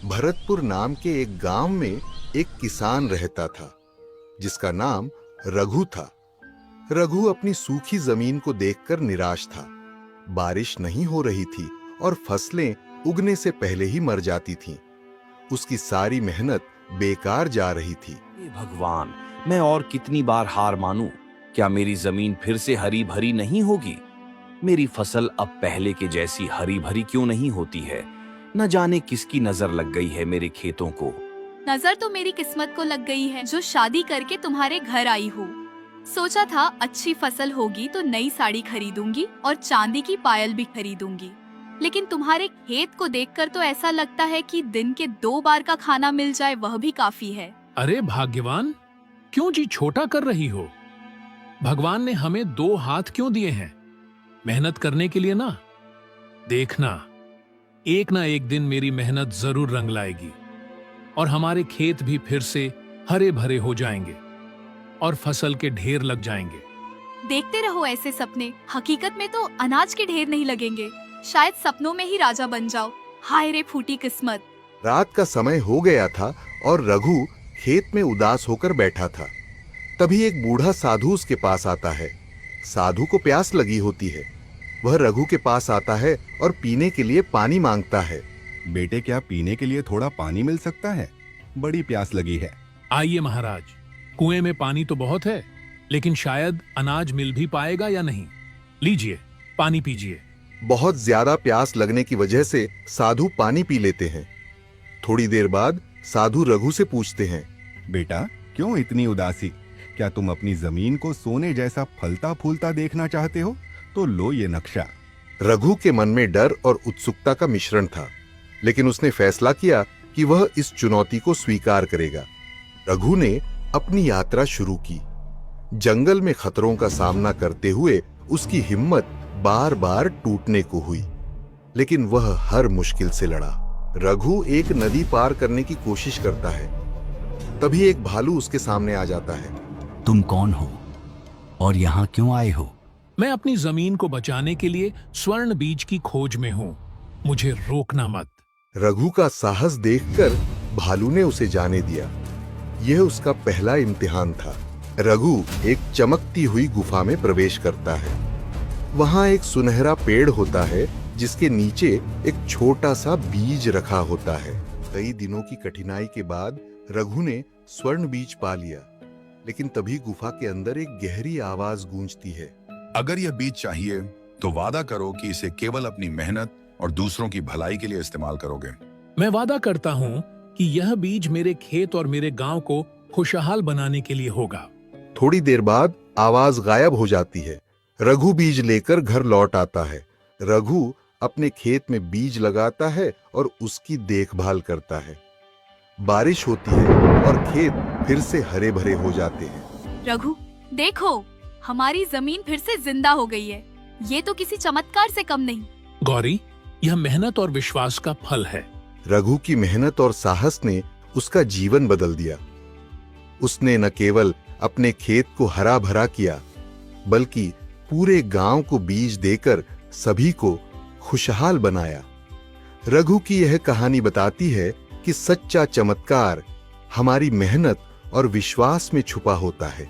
भरतपुर नाम के एक गांव में एक किसान रहता था जिसका नाम रघु था। रघु अपनी सूखी जमीन को देखकर निराश था। बारिश नहीं हो रही थी और फसलें उगने से पहले ही मर जाती थीं। उसकी सारी मेहनत बेकार जा रही थी। हे भगवान, मैं और कितनी बार हार मानूं? क्या मेरी जमीन फिर से हरी भरी नहीं होगी? मेरी फसल अब पहले के जैसी हरी भरी क्यों नहीं होती है? न जाने किसकी नजर लग गई है मेरे खेतों को। नजर तो मेरी किस्मत को लग गई है जो शादी करके तुम्हारे घर आई हूँ। सोचा था अच्छी फसल होगी तो नई साड़ी खरीदूंगी और चांदी की पायल भी खरीदूंगी, लेकिन तुम्हारे खेत को देखकर तो ऐसा लगता है कि दिन के 2 बार का खाना मिल जाए वह भी काफी है। अरे भाग्यवान, क्यों जी छोटा कर रही हो? भगवान ने हमें 2 हाथ क्यों दिए हैं? मेहनत करने के लिए ना। देखना, एक ना एक दिन मेरी मेहनत जरूर रंग लाएगी और हमारे खेत भी फिर से हरे भरे हो जाएंगे और फसल के ढेर लग जाएंगे। देखते रहो ऐसे सपने, हकीकत में तो अनाज के ढेर नहीं लगेंगे। शायद सपनों में ही राजा बन जाओ। हाय रे फूटी किस्मत। रात का समय हो गया था और रघु खेत में उदास होकर बैठा था। तभी एक बूढ़ा साधु उसके पास आता है। साधु को प्यास लगी होती है। वह रघु के पास आता है और पीने के लिए पानी मांगता है। बेटे, क्या पीने के लिए थोड़ा पानी मिल सकता है? बड़ी प्यास लगी है। आइए महाराज, कुएं में पानी तो बहुत है, लेकिन शायद अनाज मिल भी पाएगा या नहीं। लीजिए, पानी पीजिए। बहुत ज्यादा प्यास लगने की वजह से साधु पानी पी लेते हैं। थोड़ी देर बाद साधु रघु से पूछते हैं, बेटा, क्यों इतनी उदासी? क्या तुम अपनी जमीन को सोने जैसा फलता फूलता देखना चाहते हो? तो लो ये नक्शा। रघु के मन में डर और उत्सुकता का मिश्रण था, लेकिन उसने फैसला किया कि वह इस चुनौती को स्वीकार करेगा। रघु ने अपनी यात्रा शुरू की। जंगल में खतरों का सामना करते हुए उसकी हिम्मत बार बार टूटने को हुई, लेकिन वह हर मुश्किल से लड़ा। रघु एक नदी पार करने की कोशिश करता है। तभी एक भालू उसके सामने आ जाता है। तुम कौन हो और यहाँ क्यों आए हो? मैं अपनी जमीन को बचाने के लिए स्वर्ण बीज की खोज में हूँ। मुझे रोकना मत। रघु का साहस देखकर भालू ने उसे जाने दिया। यह उसका पहला इम्तिहान था। रघु एक चमकती हुई गुफा में प्रवेश करता है। वहां एक सुनहरा पेड़ होता है जिसके नीचे एक छोटा सा बीज रखा होता है। कई दिनों की कठिनाई के बाद रघु ने स्वर्ण बीज पा लिया, लेकिन तभी गुफा के अंदर एक गहरी आवाज गूंजती है। अगर यह बीज चाहिए तो वादा करो कि इसे केवल अपनी मेहनत और दूसरों की भलाई के लिए इस्तेमाल करोगे। मैं वादा करता हूँ कि यह बीज मेरे खेत और मेरे गांव को खुशहाल बनाने के लिए होगा। थोड़ी देर बाद आवाज गायब हो जाती है। रघु बीज लेकर घर लौट आता है। रघु अपने खेत में बीज लगाता है और उसकी देखभाल करता है। बारिश होती है और खेत फिर से हरे भरे हो जाते हैं। रघु, देखो, हमारी जमीन फिर से जिंदा हो गई है। ये तो किसी चमत्कार से कम नहीं। गौरी, यह मेहनत और विश्वास का फल है। रघु की मेहनत और साहस ने उसका जीवन बदल दिया। उसने न केवल अपने खेत को हरा भरा किया, बल्कि पूरे गांव को बीज देकर सभी को खुशहाल बनाया। रघु की यह कहानी बताती है कि सच्चा चमत्कार हमारी मेहनत और विश्वास में छुपा होता है।